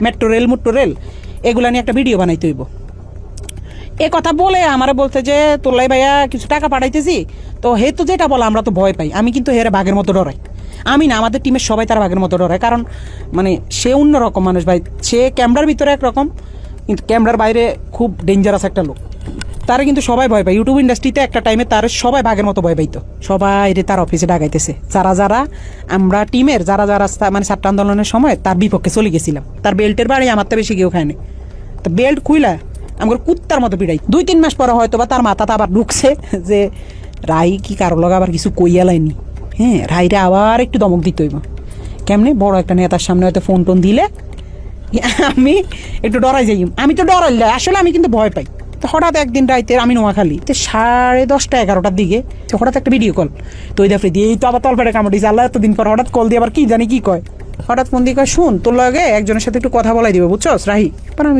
Metro rail এগুলা নিয়ে একটা ভিডিও বানাইতে হইব। এ কথা বলে আমারে বলতে যে তোলাই ভাইয়া কিছু টাকা পাঠাইতেছি, তো হে তো যেটা বলে আমরা তো ভয় পাই। আমি কিন্তু হেরে বাঘের মতো ডরাই। আমি না, আমাদের টিমের সবাই তার বাঘের মতো ডরায়, কারণ মানে সে অন্যরকম মানুষ ভাই। সে ক্যামেরার ভিতরে একরকম, কিন্তু ক্যামেরার বাইরে খুব ডেঞ্জারাস একটা লোক। তারা কিন্তু সবাই ভয় পায়। ইউটিউব ইন্ডাস্ট্রিতে একটা টাইমে তার সবাই বাঘের মতো ভয় পাইতো। সবাই রে তার অফিসে ডাকাইতেছে, যারা আমরা টিমের যারা মানে ছাত্র আন্দোলনের সময় তার বিপক্ষে চলে গেছিলাম। তার বেল্টের বাড়ি আমার তো বেশি কেউ খায়নি। তো বেল্ট খুইলা আমার কুত্তার মতো পিড়াই। 2-3 মাস পরে হয়তো বা তার মাথাটা আবার ঢুকছে যে রাই কি কারো লগে আবার কিছু কইয়া লাইনি। হ্যাঁ, রাইরে আবার একটু দমক দিতে হইব। কেমনে বড় একটা নেতার সামনে হয়তো ফোন টোন দিলে আমি একটু ডরাই যাই। আমি তো ডরাই আসলে, আমি কিন্তু ভয় পাই। তো হঠাৎ একদিন রাইতে আমি নোয়াখালী 10:30-11টার দিকে হঠাৎ একটা ভিডিও কল তো ওই দাফরি দিয়ে, এই তো আবার তলপেটে কামড় দিয়েছে আল্লাহ। এতদিন পর হঠাৎ কল দিয়ে আবার কি জানি কি কয়, হঠাৎ ফোন দিয়ে কয় শুন তোর লগে একজনের সাথে একটু কথা বলাই দিবে বুঝছস রাহি। পর আমি